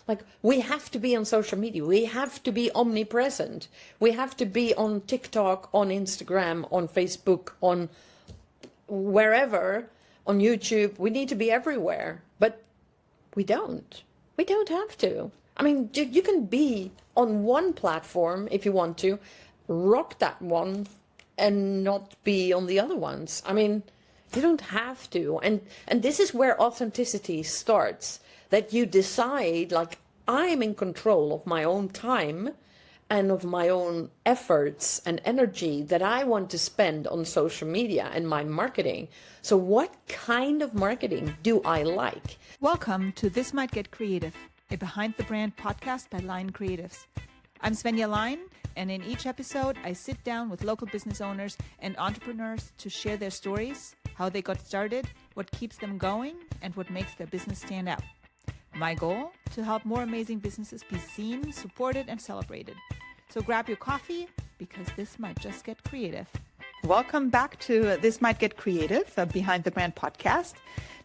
Like, we have to be on social media. We have to be omnipresent. We have to be on TikTok, on Instagram, on Facebook, on wherever, on YouTube. We need to be everywhere. But we don't. We don't have to. I mean, you can be on one platform if you want to, rock that one, and not be on the other ones. I mean, you don't have to. And this is where authenticity starts. That you decide, like, I'm in control of my own time and of my own efforts and energy that I want to spend on social media and my marketing. So what kind of marketing do I like? Welcome to This Might Get Creative, a Behind the Brand podcast by Line Creatives. I'm Svenja Line, and in each episode, I sit down with local business owners and entrepreneurs to share their stories, how they got started, what keeps them going, and what makes their business stand out. My goal? To help more amazing businesses be seen, supported, and celebrated. So grab your coffee, because this might just get creative. Welcome back to This Might Get Creative, a Behind the Brand podcast.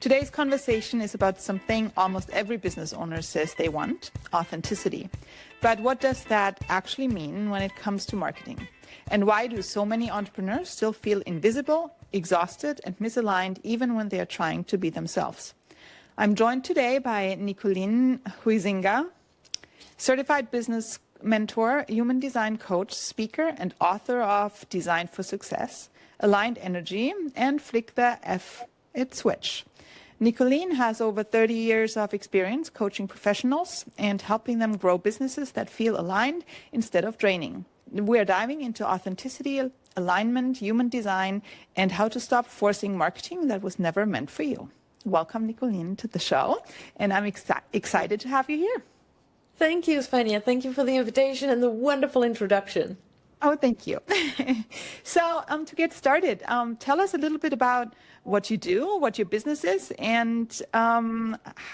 Today's conversation is about something almost every business owner says they want: authenticity. But what does that actually mean when it comes to marketing? And why do so many entrepreneurs still feel invisible, exhausted, and misaligned even when they are trying to be themselves? I'm joined today by Nicolene Huizinga, certified business mentor, human design coach, speaker, and author of Design for Success, Aligned Energy, and Flick the F It Switch. Nicolene has over 30 years of experience coaching professionals and helping them grow businesses that feel aligned instead of draining. We're diving into authenticity, alignment, human design, and how to stop forcing marketing that was never meant for you. Welcome, Nicolene, to the show, and I'm excited to have you here. Thank you, Svenja. Thank you for the invitation and the wonderful introduction. Oh, thank you. So to get started, tell us a little bit about what you do, what your business is, and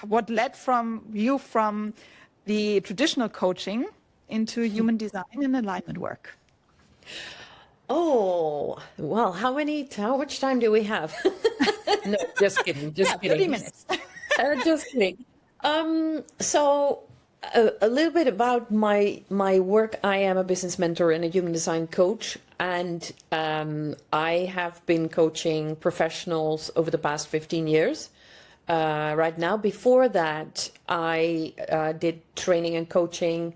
what led from the traditional coaching into human design and alignment work. Oh, well, how much time do we have? No, just kidding. Just kidding. 30 minutes. Just kidding. So a little bit about my work. I am a business mentor and a human design coach, and I have been coaching professionals over the past 15 years. Right now, before that, I did training and coaching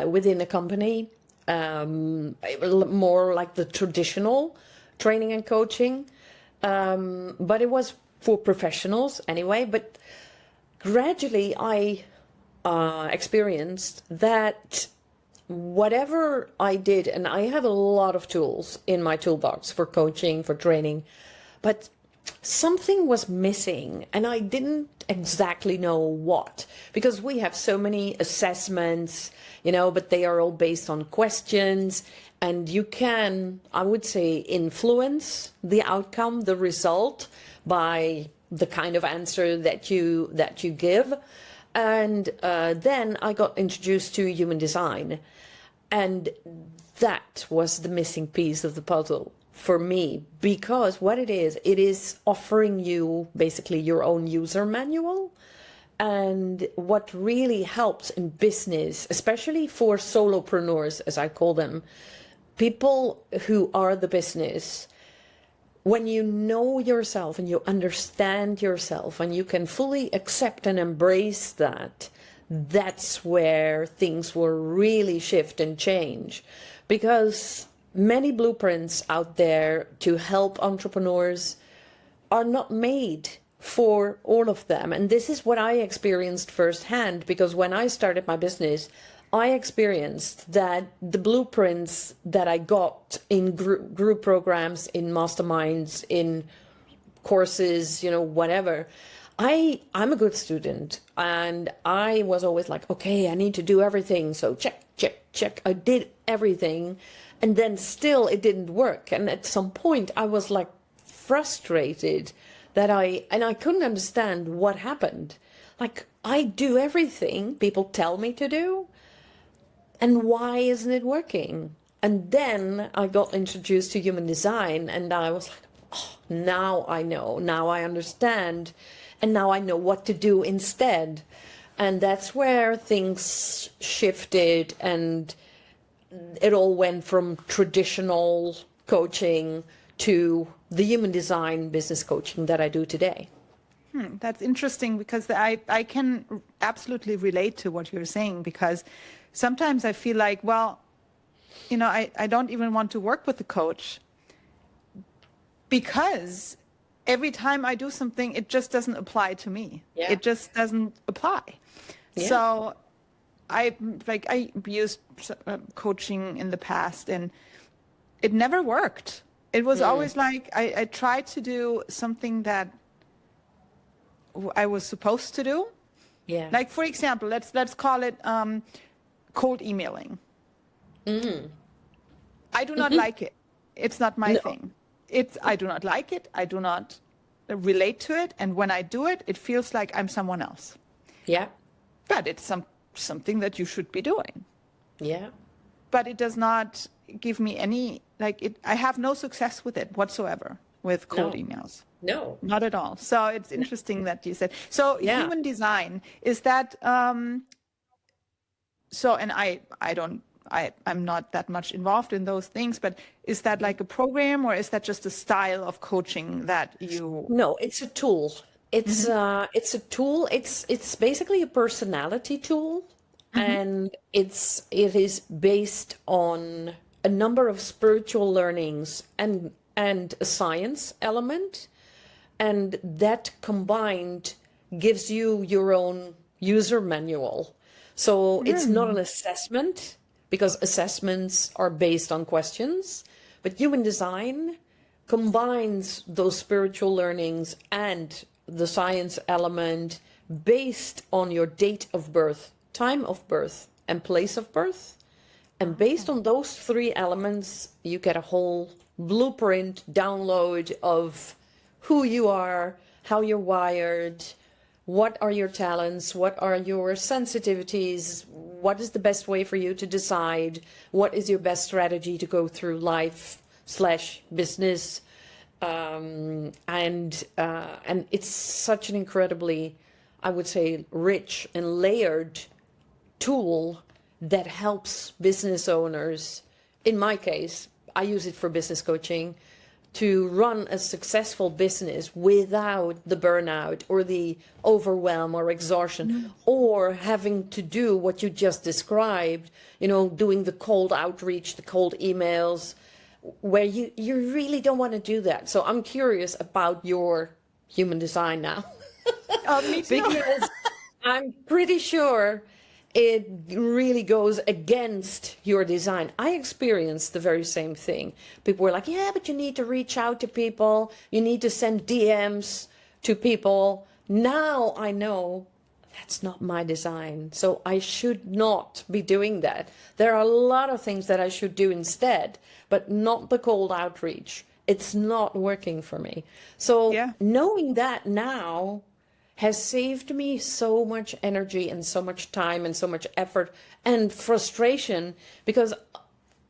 within a company, more like the traditional training and coaching, but it was for professionals anyway. But gradually, I experienced that whatever I did, and I have a lot of tools in my toolbox for coaching, for training, but something was missing and I didn't exactly know what, because we have so many assessments, but they are all based on questions, and you can, I would say, influence the outcome, the result, by the kind of answer that you give. And then I got introduced to human design, and that was the missing piece of the puzzle for me, because what it is offering you basically your own user manual. And what really helps in business, especially for solopreneurs, as I call them, people who are the business, when you know yourself and you understand yourself and you can fully accept and embrace that, that's where things will really shift and change. Because many blueprints out there to help entrepreneurs are not made for all of them. And this is what I experienced firsthand, because when I started my business, I experienced that the blueprints that I got in group programs, in masterminds, in courses, whatever, I'm a good student, and I was always like, okay, I need to do everything. So check, check, check. I did everything, and then still it didn't work. And at some point I was like frustrated that I couldn't understand what happened. Like, I do everything people tell me to do, and why isn't it working? And then I got introduced to human design, and I was like, oh, now I know, now I understand, and now I know what to do instead. And that's where things shifted, and it all went from traditional coaching to the human design business coaching that I do today. That's interesting, because I can absolutely relate to what you're saying, because sometimes I feel like, well, I don't even want to work with a coach, because every time I do something, it just doesn't apply to me. Yeah. It just doesn't apply. Yeah. So I used coaching in the past, and it never worked. It was always like I tried to do something that I was supposed to do. Yeah. Like, for example, let's call it cold emailing. I do not like it. It's not my thing. I do not like it. I do not relate to it. And when I do it, it feels like I'm someone else. Yeah. But it's something that you should be doing. Yeah. But it does not give me any, I have no success with it whatsoever, with cold emails. No. Not at all. So it's interesting that you said. So Yeah. human design, is that, so, and I'm not that much involved in those things, but is that like a program, or is that just a style of coaching that you? No, it's a tool. It's a tool. It's basically a personality tool, and it is based on a number of spiritual learnings and a science element, and that combined gives you your own user manual. So it's not an assessment, because assessments are based on questions, but human design combines those spiritual learnings and the science element based on your date of birth, time of birth, and place of birth. And based on those three elements, you get a whole blueprint download of who you are, how you're wired, what are your talents, what are your sensitivities, what is the best way for you to decide, what is your best strategy to go through life / business. And it's such an incredibly, I would say, rich and layered tool that helps business owners. In my case, I use it for business coaching, to run a successful business without the burnout or the overwhelm or exhaustion, or having to do what you just described, doing the cold outreach, the cold emails, where you really don't want to do that. So I'm curious about your human design now. Me too. Because I'm pretty sure it really goes against your design. I experienced the very same thing. People were like, yeah, but you need to reach out to people. You need to send DMs to people. Now I know that's not my design. So I should not be doing that. There are a lot of things that I should do instead, but not the cold outreach. It's not working for me. So knowing that now has saved me so much energy and so much time and so much effort and frustration, because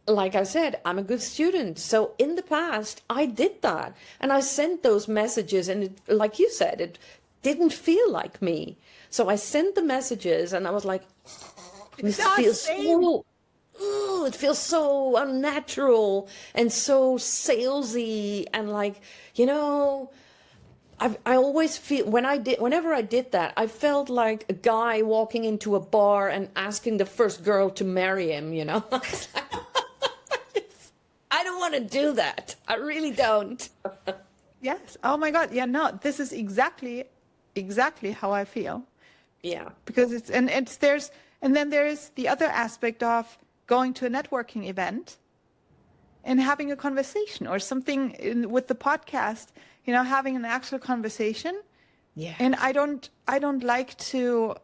like I said, I'm a good student. So in the past, I did that, and I sent those messages, and it, like you said, it didn't feel like me. So I sent the messages, and I was like, this feels so, it feels so unnatural and so salesy, and like, I always feel whenever I did that, I felt like a guy walking into a bar and asking the first girl to marry him, I don't want to do that. I really don't. Yes. Oh my God. Yeah, no, this is exactly how I feel. Yeah. Because then there is the other aspect of going to a networking event and having a conversation, or something with the podcast, having an actual conversation. Yeah. And I don't like to,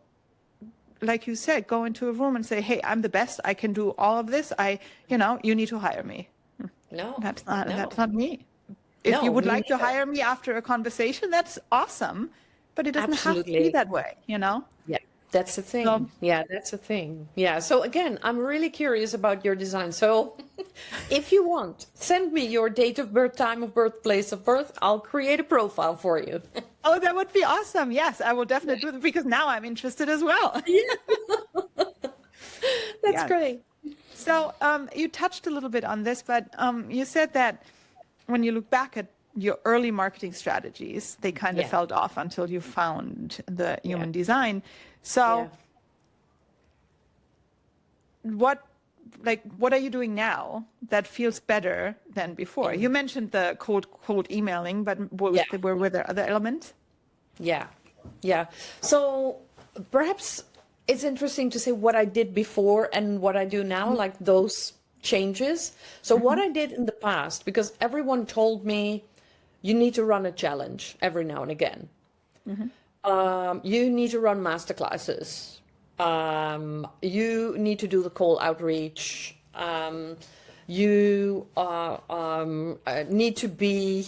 like you said, go into a room and say, hey, I'm the best. I can do all of this. You need to hire me. No, that's not me. If you would like to hire me after a conversation, that's awesome. But it doesn't have to be that way, Yeah. That's the thing. That's the thing. Yeah. So again, I'm really curious about your design. So if you want, send me your date of birth, time of birth, place of birth. I'll create a profile for you. Oh, that would be awesome. Yes, I will definitely do that because now I'm interested as well. That's Yeah. great. So you touched a little bit on this, but you said that when you look back at your early marketing strategies, they kind of Yeah. fell off until you found the Yeah. human design. So Yeah. what are you doing now that feels better than before? You mentioned the cold emailing, but Yeah. were there other elements? Yeah. Yeah. So perhaps it's interesting to say what I did before and what I do now, like those changes. So what I did in the past, because everyone told me you need to run a challenge every now and again. You need to run masterclasses. You need to do the call outreach. You need to be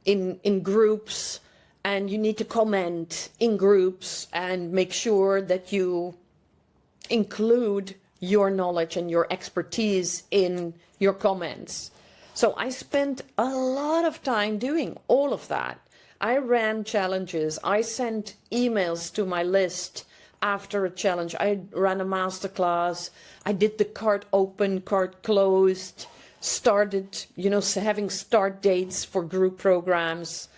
in groups, and you need to comment in groups and make sure that you include your knowledge and your expertise in your comments. So I spent a lot of time doing all of that. I ran challenges. I sent emails to my list after a challenge. I ran a masterclass. I did the cart open, cart closed, started, having start dates for group programs.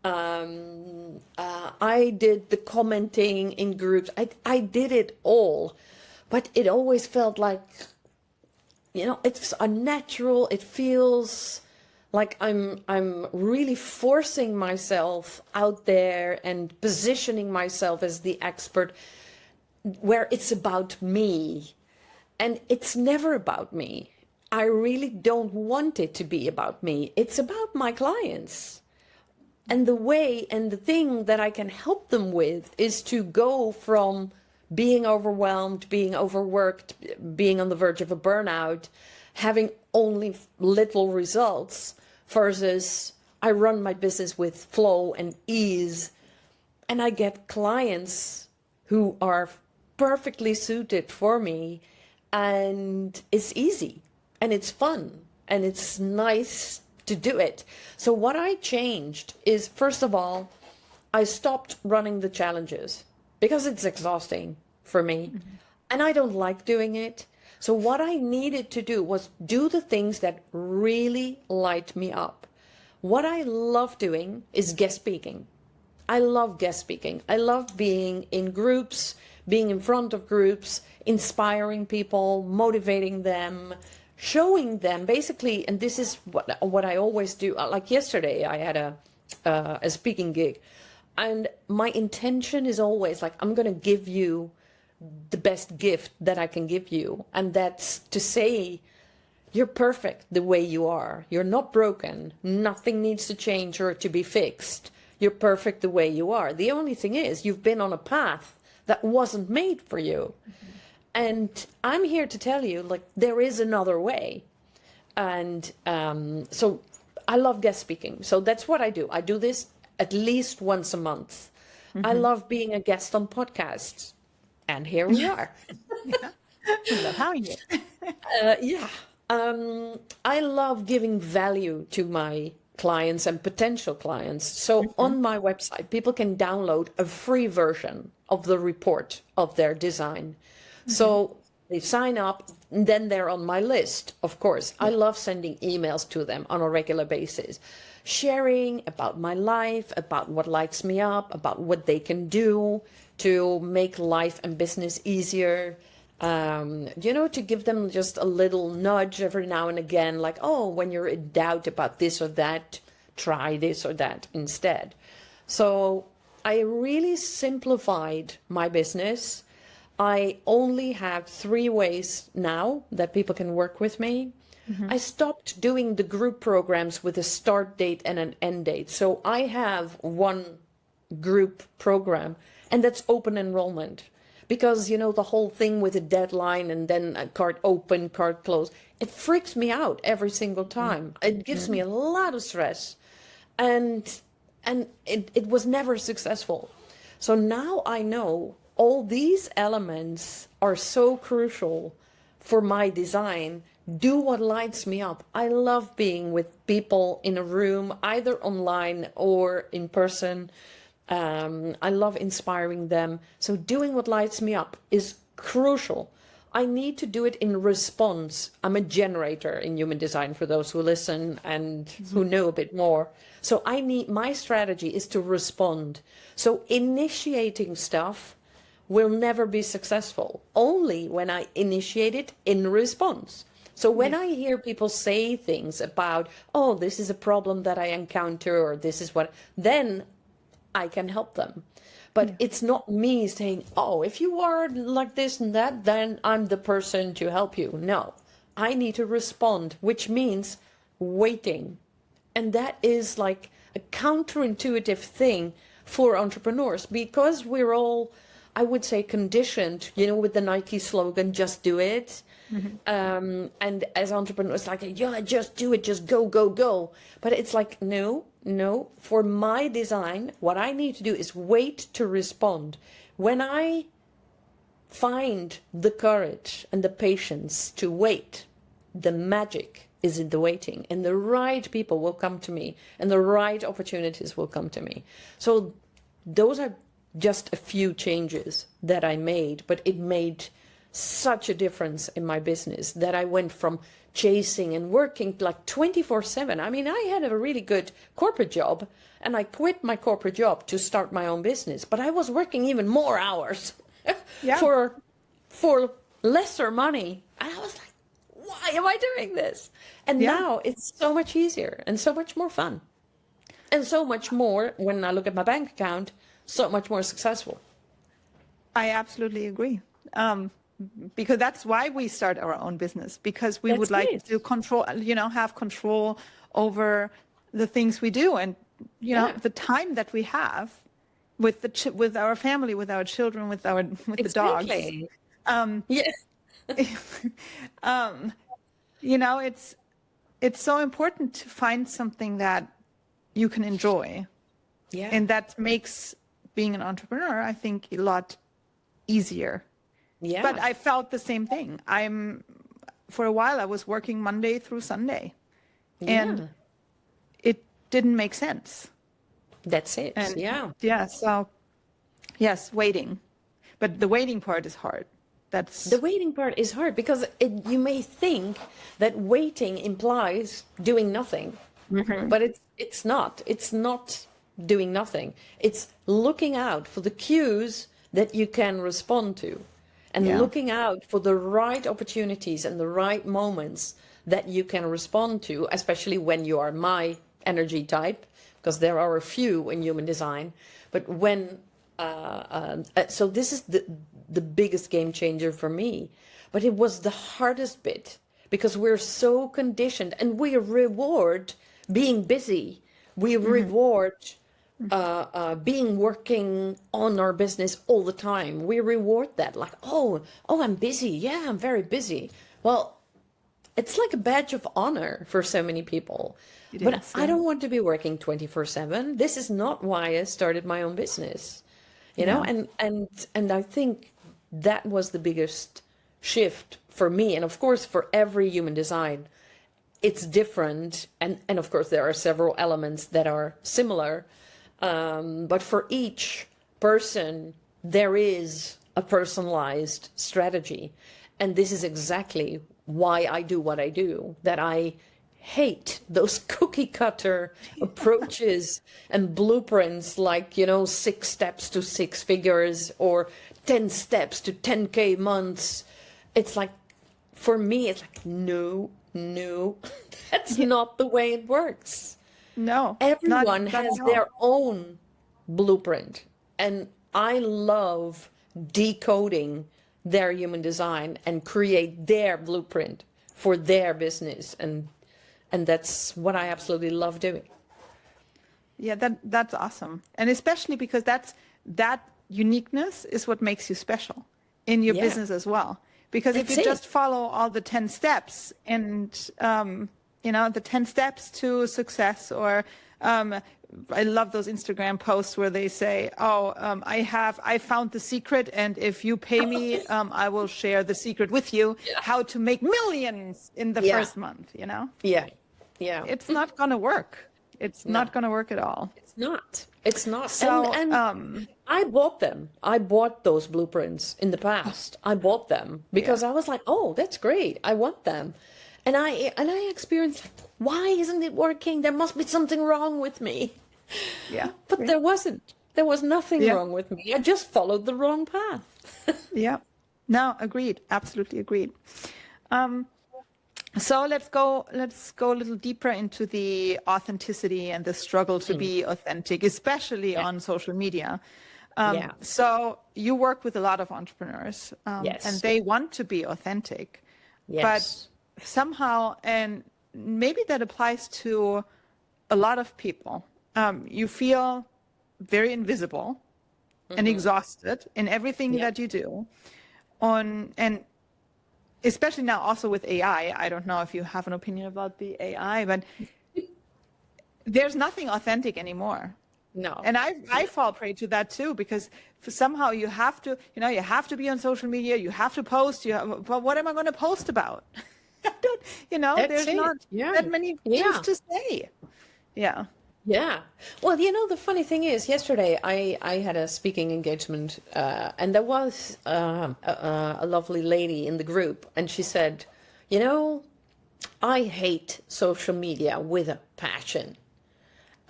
I did the commenting in groups. I did it all, but it always felt like, it's unnatural. It feels like I'm really forcing myself out there and positioning myself as the expert, where it's about me. And it's never about me. I really don't want it to be about me. It's about my clients. And the way and the thing that I can help them with is to go from being overwhelmed, being overworked, being on the verge of a burnout, having only little results, versus I run my business with flow and ease, and I get clients who are perfectly suited for me, and it's easy and it's fun and it's nice to do it. So what I changed is, first of all, I stopped running the challenges because it's exhausting for me and I don't like doing it. So what I needed to do was do the things that really light me up. What I love doing is guest speaking. I love guest speaking. I love being in groups, being in front of groups, inspiring people, motivating them, showing them basically. And this is what I always do. Like yesterday, I had a speaking gig, and my intention is always like, I'm going to give you the best gift that I can give you, and that's to say, you're perfect the way you are. You're not broken. Nothing needs to change or to be fixed. You're perfect the way you are. The only thing is, you've been on a path that wasn't made for you. And I'm here to tell you, like, there is another way. And so I love guest speaking. So that's what I do. I do this at least once a month. I love being a guest on podcasts. And here we are. We love having you. Yeah. I love giving value to my clients and potential clients. So on my website, people can download a free version of the report of their design. So they sign up, and then they're on my list, of course. I love sending emails to them on a regular basis, sharing about my life, about what lights me up, about what they can do to make life and business easier. To give them just a little nudge every now and again, like, oh, when you're in doubt about this or that, try this or that instead. So I really simplified my business. I only have 3 ways now that people can work with me. I stopped doing the group programs with a start date and an end date. So I have one group program, and that's open enrollment. Because, the whole thing with a deadline and then a cart open, cart close, it freaks me out every single time. It gives me a lot of stress. And it was never successful. So now I know all these elements are so crucial for my design do what lights me up. I love being with people in a room, either online or in person. I love inspiring them. So doing what lights me up is crucial. I need to do it in response. I'm a generator in human design, for those who listen and who know a bit more. So my strategy is to respond. So initiating stuff will never be successful, only when I initiate it in response. So when I hear people say things about, oh, this is a problem that I encounter, or this is what, then I can help them. But it's not me saying, oh, if you are like this and that, then I'm the person to help you. No, I need to respond, which means waiting. And that is like a counterintuitive thing for entrepreneurs, because we're all, I would say, conditioned, with the Nike slogan, just do it. And as entrepreneurs, like, yeah, just do it, just go, go, go. But it's like, no, for my design, what I need to do is wait to respond. When I find the courage and the patience to wait, the magic is in the waiting, and the right people will come to me, and the right opportunities will come to me. So those are just a few changes that I made, but it made such a difference in my business that I went from chasing and working like 24/7. I mean, I had a really good corporate job, and I quit my corporate job to start my own business, but I was working even more hours for lesser money. And I was like, why am I doing this? And now it's so much easier and so much more fun. And so much more, when I look at my bank account, so much more successful. I absolutely agree. Because that's why we start our own business, because we would like to control, have control over the things we do, and the time that we have with with our family, with our children, with the dogs. It's so important to find something that you can enjoy, and that makes being an entrepreneur, I think, a lot easier. Yeah. But I felt the same thing. For a while, I was working Monday through Sunday, and it didn't make sense. That's it. So yes, waiting. But the waiting part is hard. The waiting part is hard because you may think that waiting implies doing nothing, but it's not. It's not doing nothing. It's looking out for the cues that you can respond to. And looking out for the right opportunities and the right moments that you can respond to, especially when you are my energy type, because there are a few in human design. But when, so this is the biggest game changer for me. But it was the hardest bit, because we're so conditioned, and we reward being busy. We reward being working on our business all the time. We reward that, like, oh, I'm busy. Yeah, I'm very busy. Well, it's like a badge of honor for so many people. I don't want to be working 24/7. This is not why I started my own business, know. And I think that was the biggest shift for me, and of course for every human design, it's different. And of course there are several elements that are similar. But for each person, there is a personalized strategy. And this is exactly why I do what I do, that I hate those cookie cutter approaches and blueprints, like, 6 steps to 6 figures or 10 steps to 10K months. It's like, for me, it's like, no, that's not the way it works. No, everyone has their own blueprint, and I love decoding their human design and create their blueprint for their business, and that's what I absolutely love doing. Yeah, that's awesome, and especially because that uniqueness is what makes you special in your business as well. Because if you just follow all the 10 steps and the 10 steps to success, or I love those Instagram posts where they say, "Oh, I found the secret, and if you pay me, I will share the secret with you. Yeah. How to make millions in the Yeah. first month." You know, Yeah. Yeah. it's not gonna work. It's No. not gonna work at all. It's not. It's not. So, And I bought them. I bought those blueprints in the past. I bought them because I was like, oh, that's great. I want them. And I experienced like, why isn't it working? There must be something wrong with me. yeah, But there wasn't. There was nothing Yeah. wrong with me. I just followed the wrong path. yeah. No, agreed. Absolutely agreed. So let's go a little deeper into the authenticity and the struggle to be authentic, especially on social media. Yeah. So you work with a lot of entrepreneurs, Yes. and they want to be authentic, Yes. but somehow, and maybe that applies to a lot of people, you feel very invisible and exhausted in everything that you do. And especially now also with AI, I don't know if you have an opinion about the AI, but there's nothing authentic anymore. No. And I fall prey to that too, because somehow you have to, you have to be on social media, you have to post, but what am I going to post about? I don't, That's there's it. not Yeah. that many Yeah. things to say. Yeah. Yeah. Well, the funny thing is, yesterday I had a speaking engagement, and there was a lovely lady in the group, and she said, I hate social media with a passion.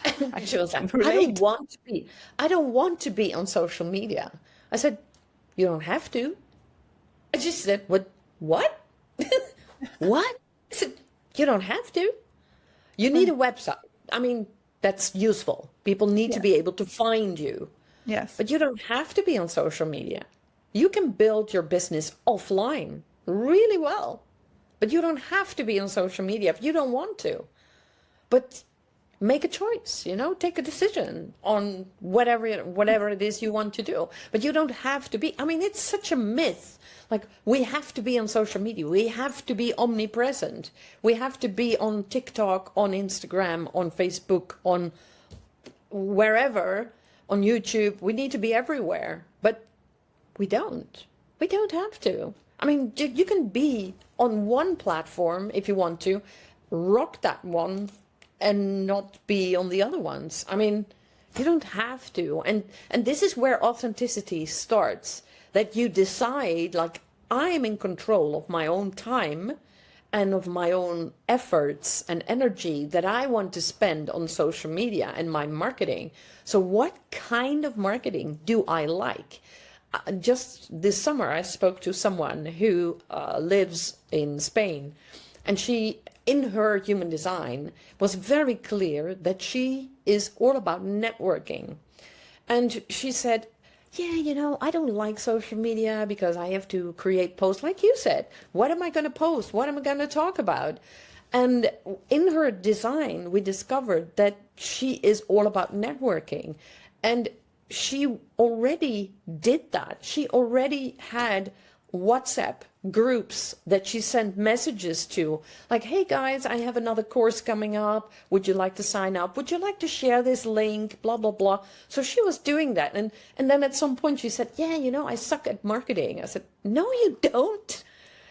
And she was like, I don't want to be on social media. I said, you don't have to. And she said, what? What? I said, you don't have to. You need a website. I mean, that's useful. People need to be able to find you. Yes. But you don't have to be on social media. You can build your business offline really well. But you don't have to be on social media if you don't want to. But make a choice, take a decision on whatever it is you want to do. But you don't have to be. I mean, it's such a myth. Like, we have to be on social media. We have to be omnipresent. We have to be on TikTok, on Instagram, on Facebook, on wherever, on YouTube. We need to be everywhere. But we don't. We don't have to. I mean, you can be on one platform if you want to, rock that one, and not be on the other ones. I mean, you don't have to. And this is where authenticity starts. That you decide, like, I am in control of my own time and of my own efforts and energy that I want to spend on social media and my marketing. So what kind of marketing do I like? Just this summer, I spoke to someone who lives in Spain, and she, in her human design, was very clear that she is all about networking. And she said, yeah, I don't like social media because I have to create posts, like you said. What am I going to post? What am I going to talk about? And in her design, we discovered that she is all about networking. And she already did that. She already had WhatsApp groups that she sent messages to, like, hey guys, I have another course coming up. Would you like to sign up? Would you like to share this link? Blah, blah, blah. So she was doing that. And then at some point she said, yeah, I suck at marketing. I said, no, you don't.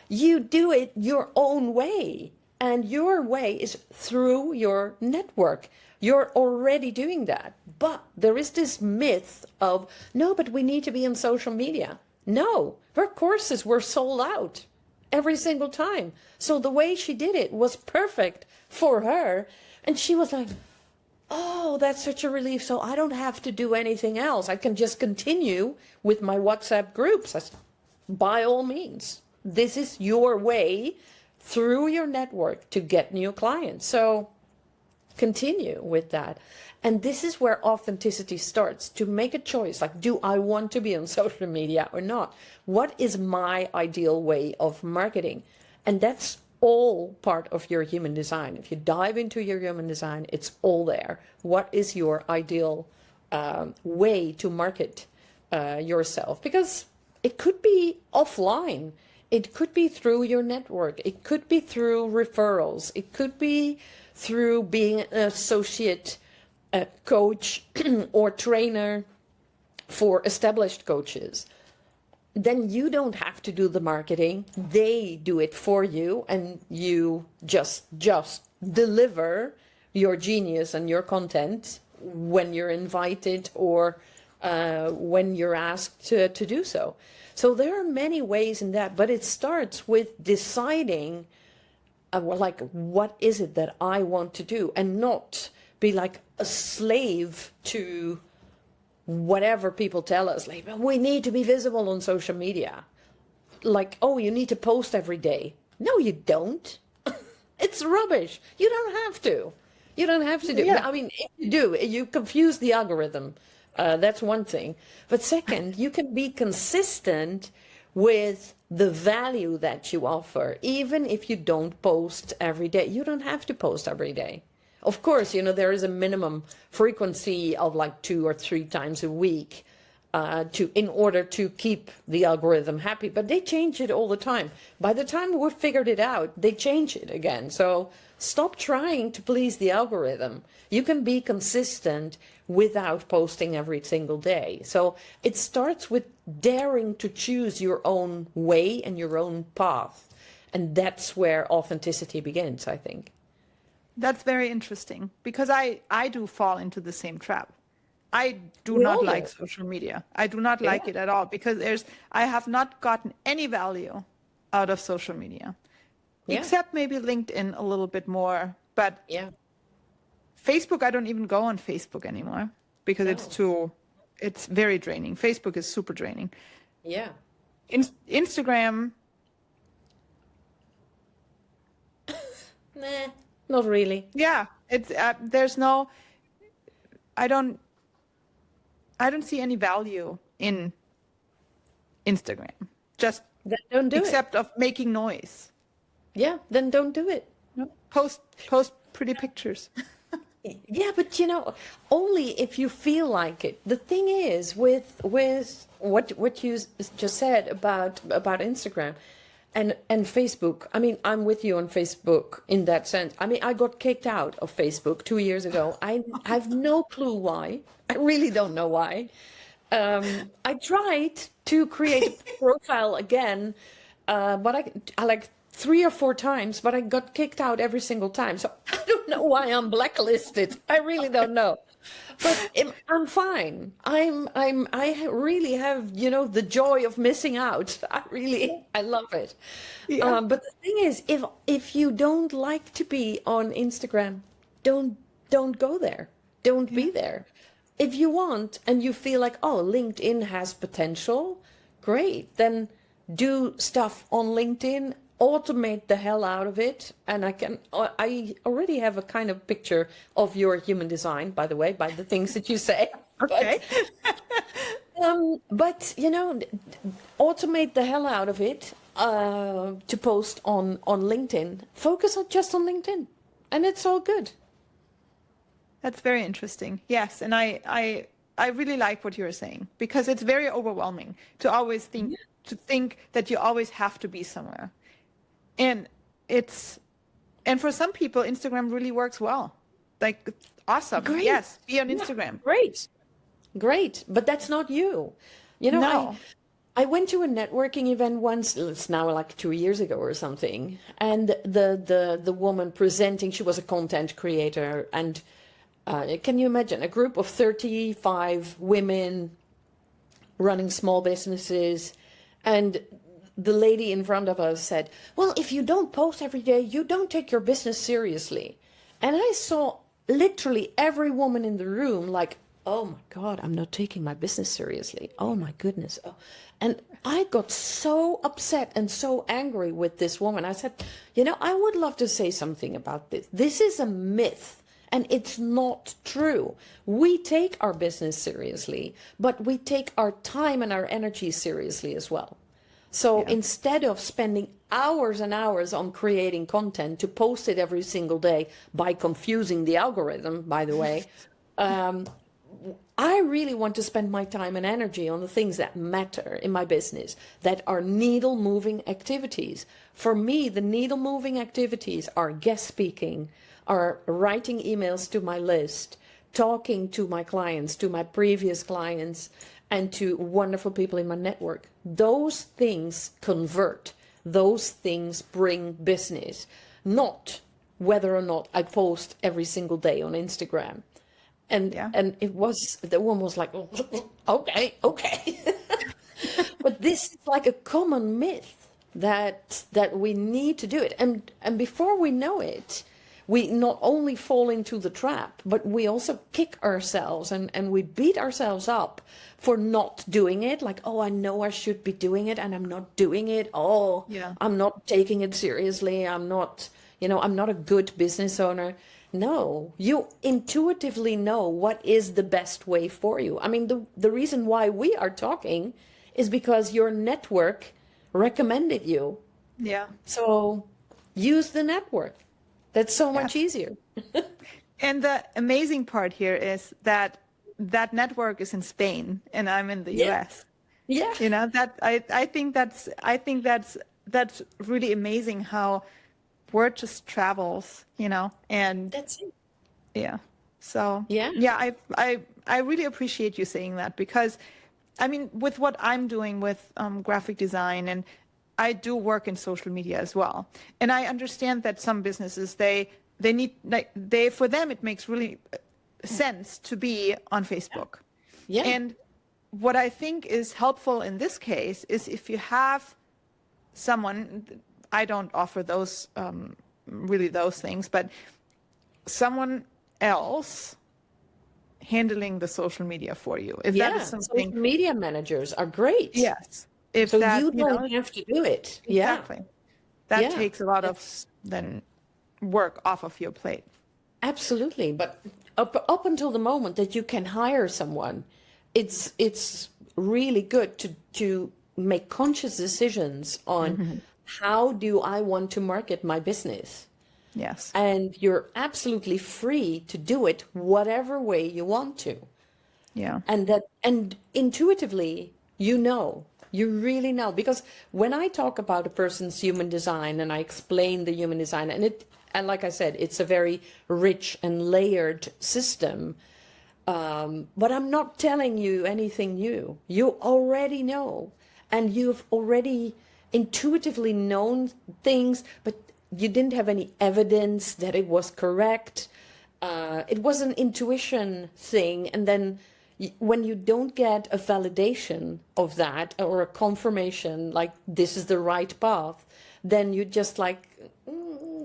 You do it your own way. And your way is through your network. You're already doing that. But there is this myth of, no, but we need to be on social media. No, her courses were sold out every single time. So the way she did it was perfect for her. And she was like, oh, that's such a relief. So I don't have to do anything else. I can just continue with my WhatsApp groups. I said, by all means, this is your way through your network to get new clients. So continue with that. And this is where authenticity starts, to make a choice. Like, do I want to be on social media or not? What is my ideal way of marketing? And that's all part of your human design. If you dive into your human design, it's all there. What is your ideal way to market yourself? Because it could be offline. It could be through your network. It could be through referrals. It could be through being an associate a coach or trainer for established coaches, then you don't have to do the marketing. They do it for you, and you just deliver your genius and your content when you're invited or when you're asked to do so. So there are many ways in that, but it starts with deciding like, what is it that I want to do, and not be like a slave to whatever people tell us, like, we need to be visible on social media. Like, oh, you need to post every day. No, you don't. It's rubbish. You don't have to. You don't have to do. Yeah. I mean, if you do, you confuse the algorithm. That's one thing. But second, you can be consistent with the value that you offer, even if you don't post every day. You don't have to post every day. Of course, there is a minimum frequency of like 2 or 3 times a week in order to keep the algorithm happy. But they change it all the time. By the time we've figured it out, they change it again. So stop trying to please the algorithm. You can be consistent without posting every single day. So it starts with daring to choose your own way and your own path. And that's where authenticity begins, I think. That's very interesting, because I do fall into the same trap. I do We not all like do. social media. I do not like it at all, because I have not gotten any value out of social media, except maybe LinkedIn a little bit more. But Yeah. Facebook, I don't even go on Facebook anymore, because it's very draining. Facebook is super draining. Yeah. Instagram, Nah, not really. yeah, it's I don't see any value in Instagram. Just Then don't do except of making noise. it. Yeah, then don't do it. Post pretty pictures. Yeah, but only if you feel like it. The thing is with what you just said about Instagram and Facebook. I mean, I'm with you on Facebook in that sense. I mean, I got kicked out of Facebook 2 years ago. I have no clue why. I really don't know why. I tried to create a profile again, but I like 3 or 4 times, but I got kicked out every single time. So I don't know why I'm blacklisted. I really don't know. But I'm fine. I really have, the joy of missing out. I love it. Yeah. But the thing is, if you don't like to be on Instagram, don't go there. Don't be there. If you want and you feel like, oh, LinkedIn has potential, great. Then do stuff on LinkedIn, automate the hell out of it. And I already have a kind of picture of your human design, by the way, by the things that you say. Okay. But automate the hell out of it to post on LinkedIn. Focus just on LinkedIn, and it's all good. That's very interesting. Yes, and I really like what you're saying, because it's very overwhelming to always think that you always have to be somewhere. And for some people, Instagram really works well. Like, awesome. Great. Yes, be on Instagram. Great. But that's not you. No. I went to a networking event once. It's now like 2 years ago or something. And the woman presenting, she was a content creator. And can you imagine a group of 35 women running small businesses? And the lady in front of us said, well, if you don't post every day, you don't take your business seriously. And I saw literally every woman in the room like, oh my God, I'm not taking my business seriously. Oh my goodness. Oh. And I got so upset and so angry with this woman. I said, I would love to say something about this. This is a myth. And it's not true. We take our business seriously, but we take our time and our energy seriously as well. So instead of spending hours and hours on creating content to post it every single day by confusing the algorithm, by the way, I really want to spend my time and energy on the things that matter in my business, that are needle-moving activities. For me, the needle-moving activities are guest speaking, are writing emails to my list, talking to my clients, to my previous clients, and to wonderful people in my network, those things convert. Those things bring business, not whether or not I post every single day on Instagram. And the one was like, okay. But this is like a common myth that we need to do it. And before we know it, we not only fall into the trap, but we also kick ourselves and we beat ourselves up for not doing it. Like, oh, I know I should be doing it and I'm not doing it. Oh, Yeah. I'm not taking it seriously. I'm not a good business owner. No, you intuitively know what is the best way for you. I mean, the reason why we are talking is because your network recommended you. Yeah. So use the network. That's so much easier. And the amazing part here is that that network is in Spain and I'm in the US. Yeah. You know, that I think that's really amazing how word just travels, you know, and That's it. yeah. So Yeah. I really appreciate you saying that because I mean, with what I'm doing with graphic design, and I do work in social media as well, and I understand that some businesses they need for them it makes really sense to be on Facebook. Yeah. And what I think is helpful in this case is if you have someone, I don't offer those really those things, but someone else handling the social media for you. If that is something, social media managers are great. yes. If So that, you don't know, have to do it. exactly. That Yeah. takes a lot of then work off of your plate. Absolutely. But up until the moment that you can hire someone, it's really good to make conscious decisions on how do I want to market my business. Yes. And you're absolutely free to do it whatever way you want to. Yeah. And intuitively, you really know, because when I talk about a person's human design and I explain the human design, and like I said, it's a very rich and layered system. But I'm not telling you anything new. You already know, and you've already intuitively known things, but you didn't have any evidence that it was correct. It was an intuition thing, and then when you don't get a validation of that or a confirmation like this is the right path, then you just like,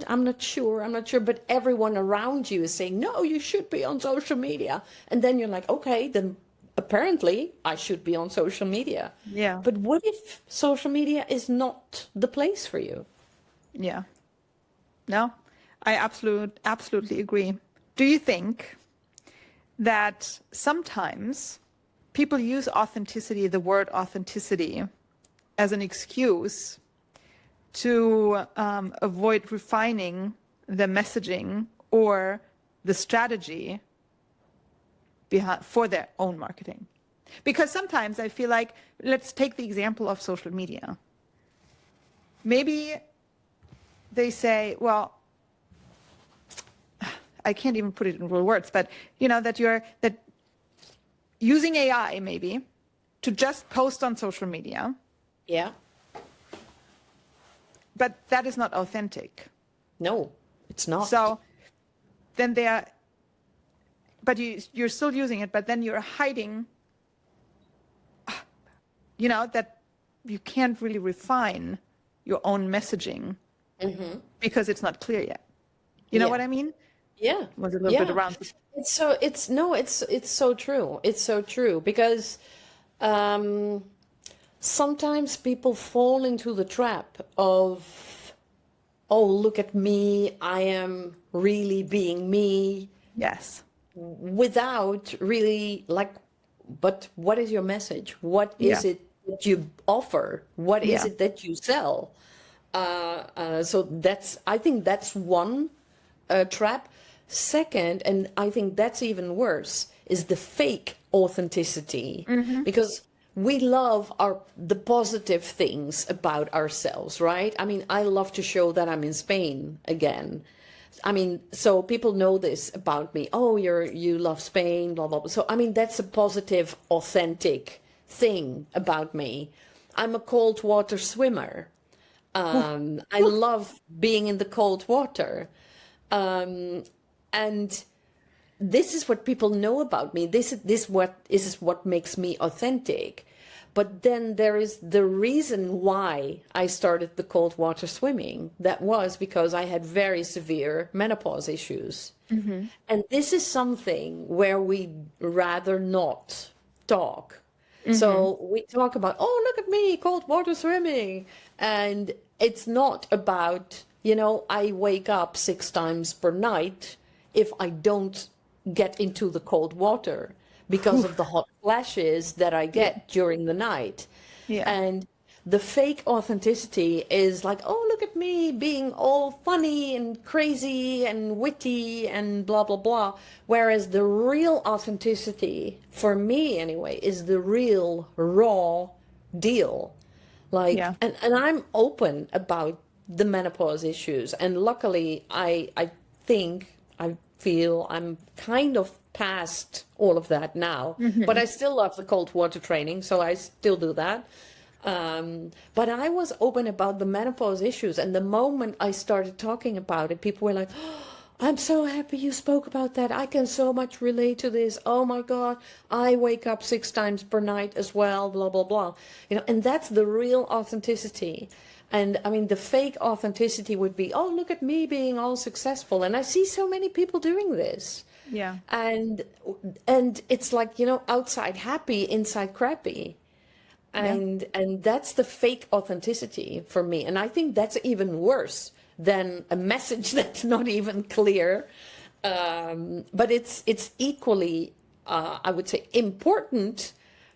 I'm not sure, but everyone around you is saying, no, you should be on social media. And then you're like, okay, then apparently I should be on social media. Yeah. But what if social media is not the place for you? Yeah. No, I absolutely agree. Do you think that sometimes people use authenticity, the word authenticity, as an excuse to avoid refining the messaging or the strategy for their own marketing? Because sometimes I feel like, let's take the example of social media. Maybe they say, well, I can't even put it in real words, but you know, that using AI maybe to just post on social media. Yeah. But that is not authentic. No, it's not. So then but you're still using it, but then you're hiding, you know, that you can't really refine your own messaging because it's not clear yet. You know what I mean? Yeah. Was a little bit around. It's so true. It's so true because sometimes people fall into the trap of, oh, look at me, I am really being me. Yes. Without really but what is your message? What is it that you offer? What is it that you sell? So I think that's one trap. Second, and I think that's even worse, is the fake authenticity, because we love the positive things about ourselves, right? I mean, I love to show that I'm in Spain again. I mean, so people know this about me. Oh, you love Spain, blah, blah, blah. So, I mean, that's a positive, authentic thing about me. I'm a cold water swimmer. I love being in the cold water. And this is what people know about me. This is what makes me authentic. But then there is the reason why I started the cold water swimming. That was because I had very severe menopause issues. And this is something where we rather not talk. So we talk about, oh, look at me, cold water swimming. And it's not about, I wake up 6 times per night if I don't get into the cold water because of the hot flashes that I get during the night. Yeah. And the fake authenticity is like, oh, look at me being all funny and crazy and witty and blah, blah, blah. Whereas the real authenticity, for me anyway, is the real raw deal. Like, and I'm open about the menopause issues. And luckily, I feel I'm kind of past all of that now, but I still love the cold water training, so I still do that. But I was open about the menopause issues, and the moment I started talking about it, people were like, oh, I'm so happy you spoke about that. I can so much relate to this. Oh my God, I wake up 6 times per night as well, blah, blah, blah. And that's the real authenticity. And I mean, the fake authenticity would be, oh, look at me being all successful. And I see so many people doing this. Yeah. And it's like, outside happy, inside crappy. And that's the fake authenticity for me. And I think that's even worse than a message that's not even clear. But it's equally, I would say, important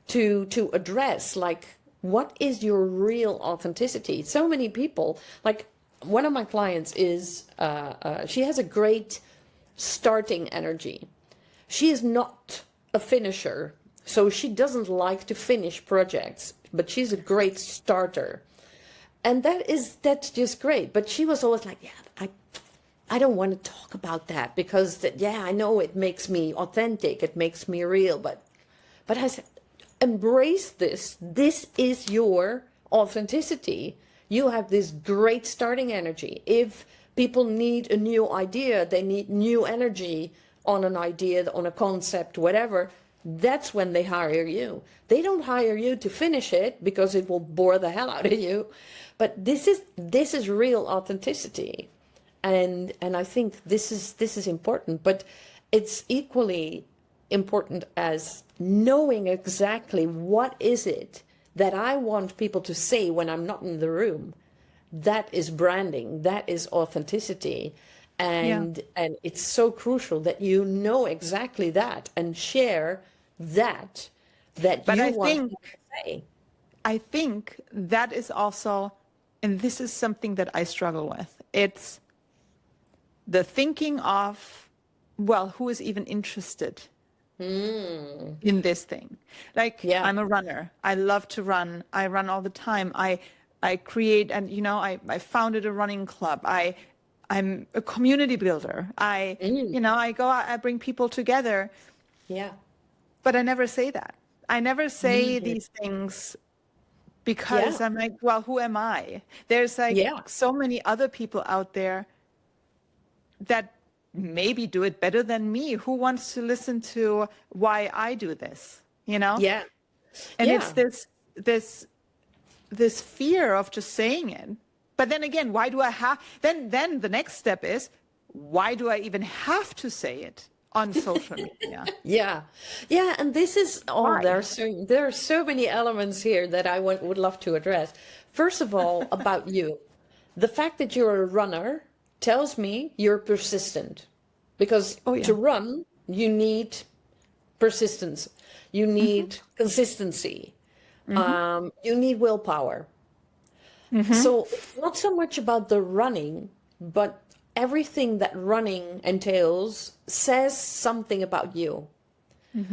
to address, like, what is your real authenticity? So many people, like one of my clients is, she has a great starting energy. She is not a finisher, so she doesn't like to finish projects, but she's a great starter. And that's just great. But she was always like, yeah, I don't want to talk about that because I know it makes me authentic, it makes me real, but I said, embrace this. This is your authenticity. You have this great starting energy. If people need a new idea, they need new energy on an idea, on a concept, whatever, that's when they hire you. They don't hire you to finish it because it will bore the hell out of you. But this is real authenticity. And I think this is important, but it's equally important as knowing exactly what is it that I want people to say when I'm not in the room. That is branding, that is authenticity. And it's so crucial that you know exactly that and share that But you want to say. I think that is also, and this is something that I struggle with. It's the thinking of, well, who is even interested in this thing? Like, I'm a runner. I love to run. I run all the time. I create, and I founded a running club. I'm a community builder. I go out, I bring people together. Yeah. But I never say that. I never say these things because I'm like, well, who am I? There's like so many other people out there that maybe do it better than me. Who wants to listen to why I do this? Yeah. And it's this fear of just saying it. But then again, why do I have? Then the next step is, why do I even have to say it on social media? Yeah, and this is there are so many elements here that I would love to address. First of all, about you, the fact that you're a runner tells me you're persistent, because to run you need persistence, you need consistency, you need willpower. So it's not so much about the running, but everything that running entails says something about you.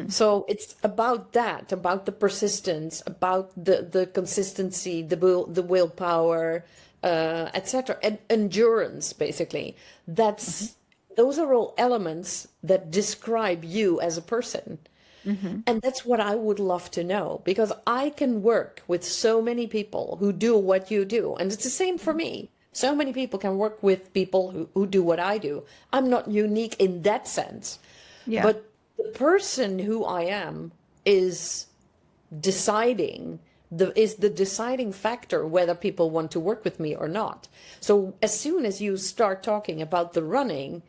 So it's about that, about the persistence, about the consistency, the willpower, etc. And endurance, basically. Those are all elements that describe you as a person. And that's what I would love to know, because I can work with so many people who do what you do. And it's the same for me. So many people can work with people who do what I do. I'm not unique in that sense. Yeah. But the person who I am is deciding, is the deciding factor whether people want to work with me or not. So as soon as you start talking about the running,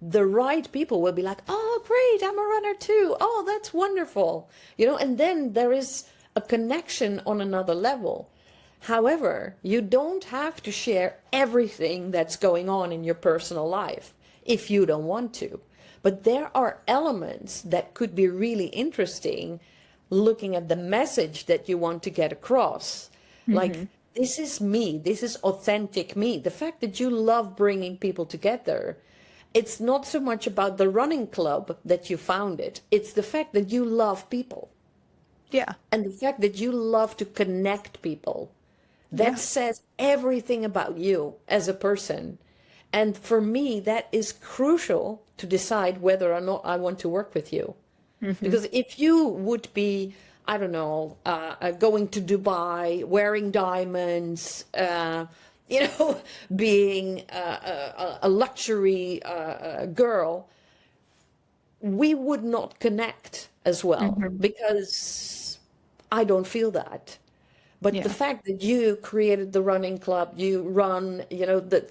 the right people will be like, oh, great, I'm a runner too. Oh, that's wonderful. And then there is a connection on another level. However, you don't have to share everything that's going on in your personal life if you don't want to. But there are elements that could be really interesting looking at the message that you want to get across. Like, this is me, this is authentic me. The fact that you love bringing people together, it's not so much about the running club that you founded. It's the fact that you love people. Yeah. And the fact that you love to connect people. That says everything about you as a person. And for me, that is crucial to decide whether or not I want to work with you. Because if you would be, I don't know, going to Dubai, wearing diamonds, being a luxury girl, we would not connect as well, because I don't feel that. But the fact that you created the running club, you run, that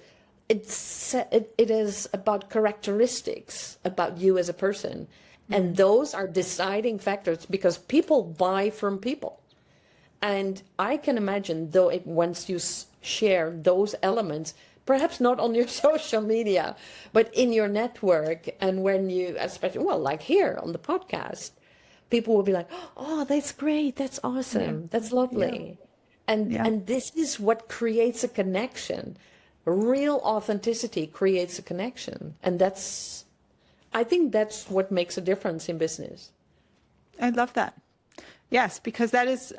it is about characteristics about you as a person. And those are deciding factors, because people buy from people. And I can imagine, though, once you share those elements, perhaps not on your social media, but in your network, and when you, especially, like here on the podcast, people will be like, oh, that's great, that's awesome, that's lovely. And this is what creates a connection. Real authenticity creates a connection. And I think that's what makes a difference in business. I love that. Yes, because that is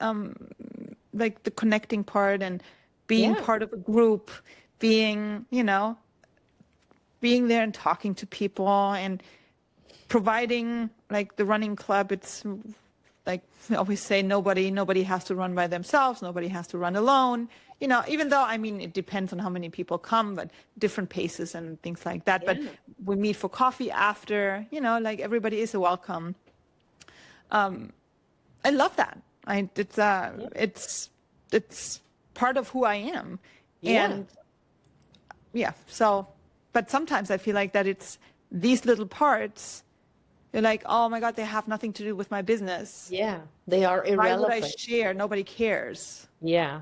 like the connecting part, and being part of a group, being there and talking to people and providing, like the running club. It's like we always say, nobody has to run by themselves. Nobody has to run alone. Even though, it depends on how many people come, but different paces and things like that. Yeah. But we meet for coffee after, like everybody is welcome. I love that. It's part of who I am. And so, but sometimes I feel like that it's these little parts. You're like, oh my God, they have nothing to do with my business. Yeah, they are irrelevant. Why would I share? Nobody cares. Yeah.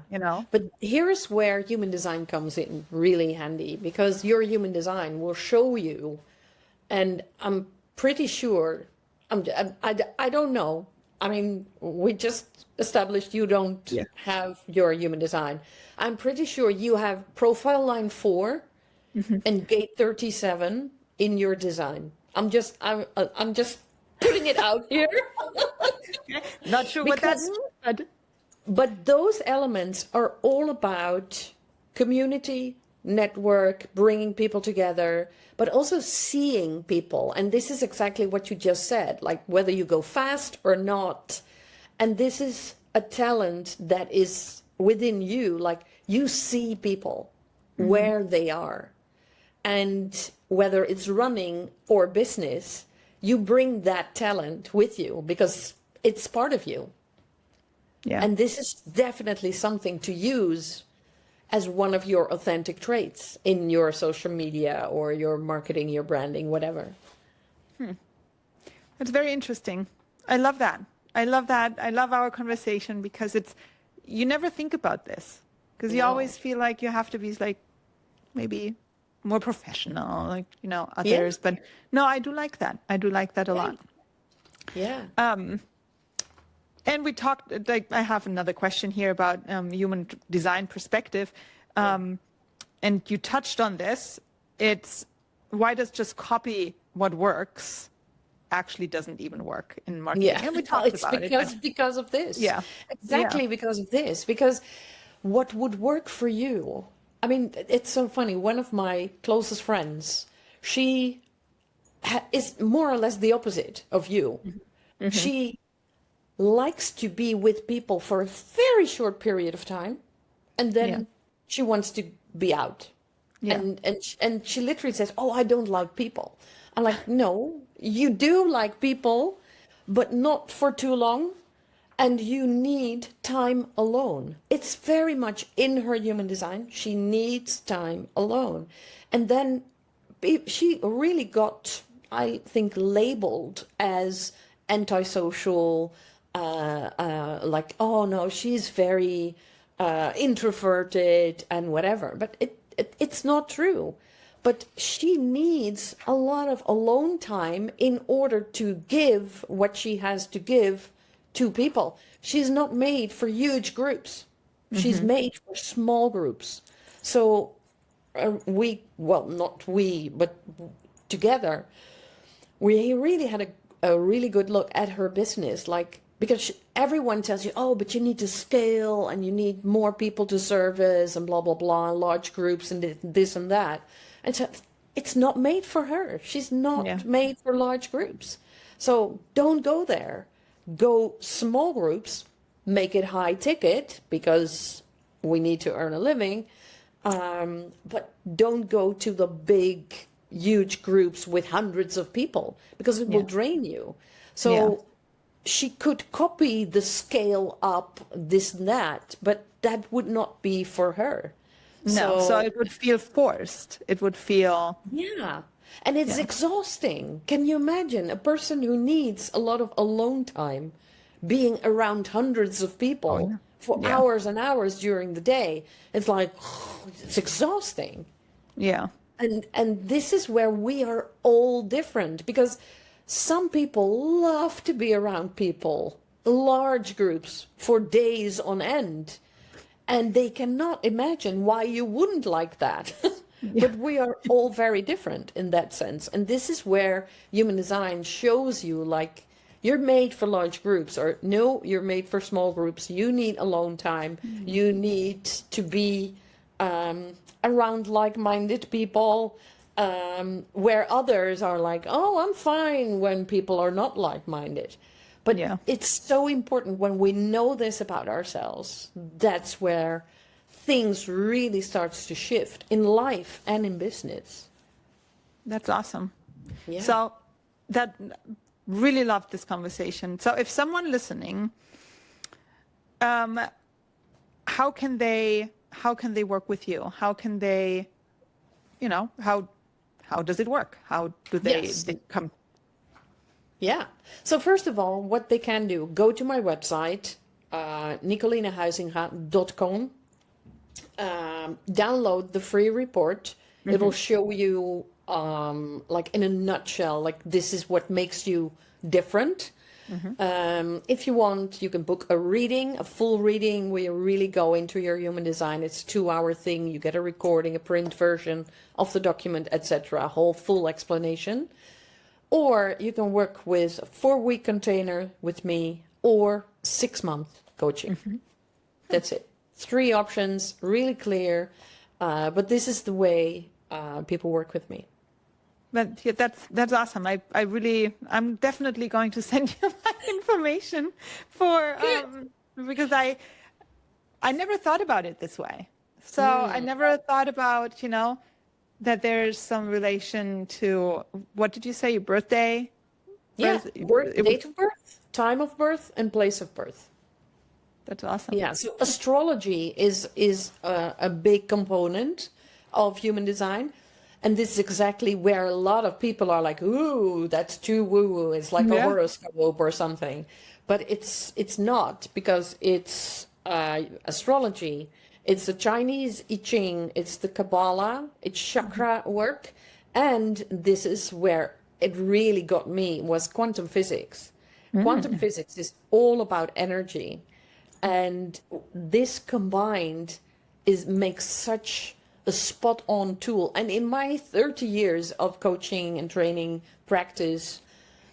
But here's where human design comes in really handy, because your human design will show you, and I'm pretty sure, I don't know. We just established you don't have your human design. I'm pretty sure you have profile line 4 and gate 37 in your design. I'm just putting it out here. Not sure what that means. But those elements are all about community, network, bringing people together, but also seeing people. And this is exactly what you just said, like whether you go fast or not. And this is a talent that is within you, like you see people where they are. And whether it's running or business, you bring that talent with you because it's part of you. Yeah. And this is definitely something to use as one of your authentic traits in your social media or your marketing, your branding, whatever. That's very interesting. I love that. I love our conversation, because you never think about this, because you always feel like you have to be like maybe more professional, like, others. But no, I do like that. I do like that a lot. Yeah. And we talked, like, I have another question here about human design perspective. And you touched on this. It's why does just copy what works actually doesn't even work in marketing? Yeah. And we talked about it. Because of this. Yeah. Exactly because of this. Because what would work for you I mean, it's so funny. One of my closest friends, she is more or less the opposite of you. She likes to be with people for a very short period of time, and Yeah. then she wants to be out. Yeah. And she literally says, "Oh, I don't like people." I'm like, "No, you do like people, but not for too long, and you need time alone." It's very much in her human design. She needs time alone. And then she really got, I think, labeled as antisocial, like, oh no, she's very introverted and whatever. But it's not true. But she needs a lot of alone time in order to give what she has to give to people. She's not made for huge groups. She's made for small groups. So well, not we, but together, we really had a really good look at her business. Like, because everyone tells you, oh, but you need to scale and you need more people to service and blah, blah, blah, large groups and this and that. And so it's not made for her. She's not made for large groups. So don't go there. Go small groups, make it high ticket because we need to earn a living. But don't go to the big, huge groups with hundreds of people because it will drain you. So she could copy the scale up, this and that, but that would not be for her. No, so it would feel forced. It would feel... Yeah. And it's exhausting. Can you imagine a person who needs a lot of alone time being around hundreds of people for hours and hours during the day? It's like, it's exhausting. Yeah. And this is where we are all different, because some people love to be around people, large groups, for days on end. And they cannot imagine why you wouldn't like that. But we are all very different in that sense. And this is where human design shows you, like, you're made for large groups, or no, you're made for small groups. You need alone time. You need to be around like-minded people, where others are like, oh, I'm fine when people are not like-minded. But it's so important when we know this about ourselves. That's where things really starts to shift in life and in business. That's awesome. Yeah. So that really loved this conversation. So if someone listening, how can they work with you? How can they, how does it work? How do they come? Yeah. So first of all, what they can do, go to my website, NicolineHuizinga.com, download the free report. It will show you, like in a nutshell, like this is what makes you different. If you want, you can book a reading, a full reading where you really go into your human design. It's a 2-hour thing. You get a recording, a print version of the document, etc. A whole full explanation. Or you can work with a 4-week container with me or 6-month coaching. That's it. 3 options, really clear. But this is the way people work with me. But yeah, that's awesome. I'm definitely going to send you my information because I never thought about it this way. So I never thought about, that there's some relation to, what did you say, your birthday? Yeah, date of birth, time of birth, and place of birth. That's awesome. Yeah, so astrology is a big component of human design. And this is exactly where a lot of people are like, ooh, that's too woo-woo. It's like a horoscope or something. But it's not, because it's astrology. It's the Chinese I Ching, it's the Kabbalah, it's chakra work. And this is where it really got me, was quantum physics. Quantum physics is all about energy. And this combined makes such a spot-on tool. And in my 30 years of coaching and training practice,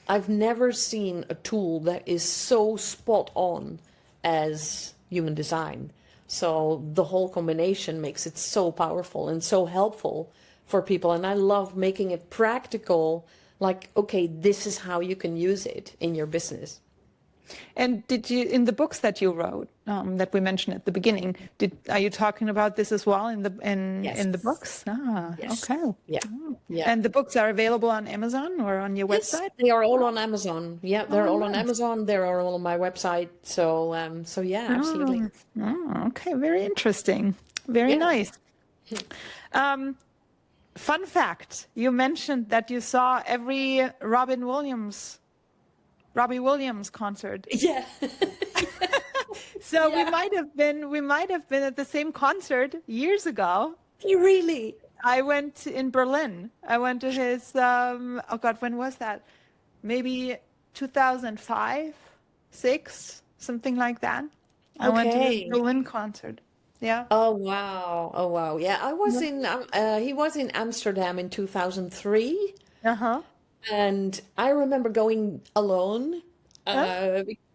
I've never seen a tool that is so spot-on as human design. So the whole combination makes it so powerful and so helpful for people. And I love making it practical, like, okay, this is how you can use it in your business. And did you, in the books that you wrote, that we mentioned at the beginning, are you talking about this as well in the books? Ah, Yes. okay. Yeah. Oh. Yeah. And the books are available on Amazon or on your Yes, website? they are all on Amazon. Yeah, they're all on nice. Amazon. They're all on my website. So, so yeah, absolutely. Oh, okay, very interesting. Very Yeah. nice. Fun fact, you mentioned that you saw every Robbie Williams concert. Yeah. So we might have been at the same concert years ago. Really? I went in Berlin. I went to his oh God, when was that? Maybe 2005, 6, something like that. I went to his Okay. Berlin concert. Yeah. Oh wow. Oh wow. Yeah, I was in he was in Amsterdam in 2003, Uh-huh. and I remember going alone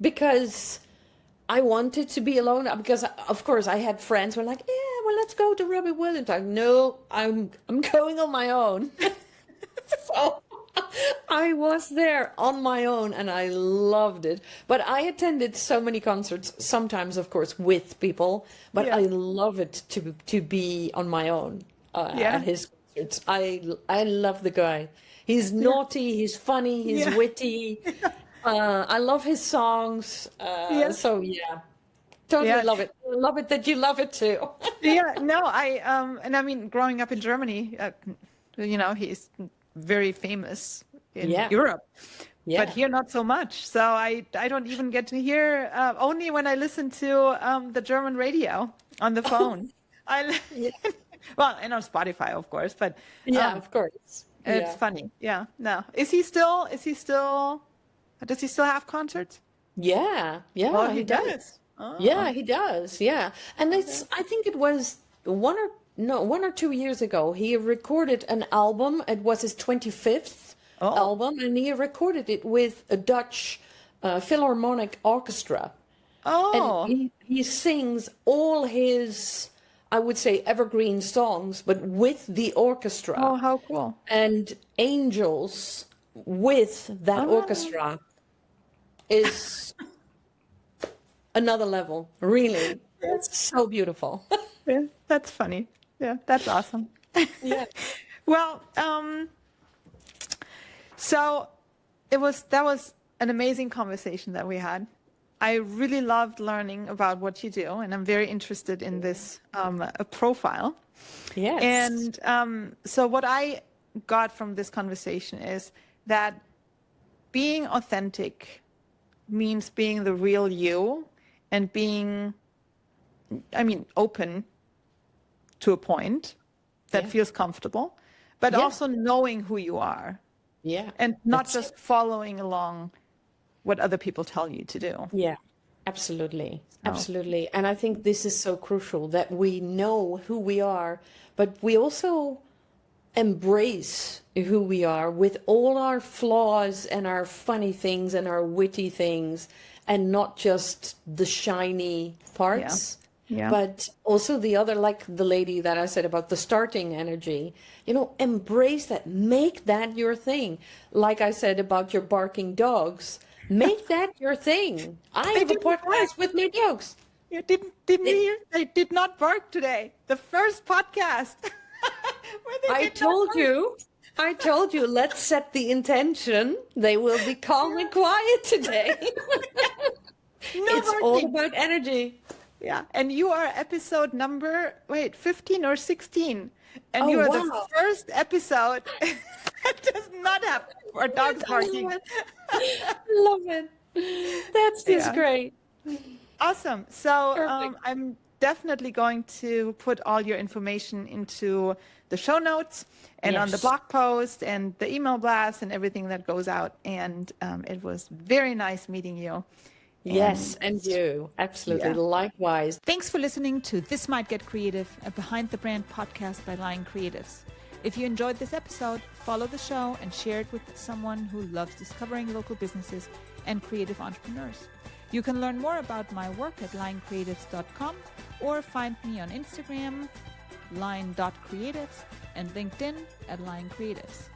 because I wanted to be alone because of course I had friends who were like, "Yeah, well, let's go to Robbie Williams." Like, "No, I'm going on my own." So I was there on my own and I loved it. But I attended so many concerts, sometimes, of course, with people, but Yeah. I love it to be on my own at his concerts. I love the guy. He's naughty, he's funny, he's Yeah. witty. I love his songs. Yeah. So yeah, totally Yeah. love it. Love it that you love it too. Yeah, no, and I mean, growing up in Germany, he's very famous in Yeah. Europe, Yeah. but here not so much. So I don't even get to hear only when I listen to the German radio on the phone. Well, and on Spotify, of course, but Yeah, of course. it's funny. Yeah, no, does he still have concerts? Yeah, yeah, Oh, he does. Oh. Yeah, he does. Yeah. And I think it was 1 or 2 years ago, he recorded an album. It was his 25th album, and he recorded it with a Dutch Philharmonic Orchestra. Oh, And he sings all his, I would say, evergreen songs, but with the orchestra. oh, how cool. And Angels with that orchestra is another level, really. It's so beautiful. Yeah, that's funny. Yeah, that's awesome. Yeah. Well, so that was an amazing conversation that we had. I really loved learning about what you do, and I'm very interested in this profile. Yes. And so what I got from this conversation is that being authentic means being the real you and being, open to a point that feels comfortable, but also knowing who you are. Yeah. And not just following along what other people tell you to do. Yeah, absolutely. Absolutely. And I think this is so crucial that we know who we are, but we also embrace who we are with all our flaws and our funny things and our witty things, and not just the shiny parts. Yeah. But also the other, like the lady that I said about the starting energy, embrace that, make that your thing. Like I said about your barking dogs, make that your thing. I have a podcast with my dogs. You didn't hear? They did not bark today. The first podcast. where they I did not bark. told you, let's set the intention. They will be calm and quiet today. It's all barking. about energy. Yeah, and you are episode number 15 or 16, and Oh, you are wow. the first episode that does not have our dogs barking. Love it. That's just Yeah. great. Awesome. So Perfect. I'm definitely going to put all your information into the show notes and on the Yes. blog post and the email blast and everything that goes out. And it was very nice meeting you. Yes, and you. Absolutely. Yeah. Likewise. Thanks for listening to This Might Get Creative, a Behind the Brand podcast by Lion Creatives. If you enjoyed this episode, follow the show and share it with someone who loves discovering local businesses and creative entrepreneurs. You can learn more about my work at lioncreatives.com or find me on Instagram, line.creatives, and LinkedIn at Line Creatives.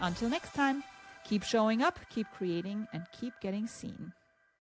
Until next time, keep showing up, keep creating, and keep getting seen.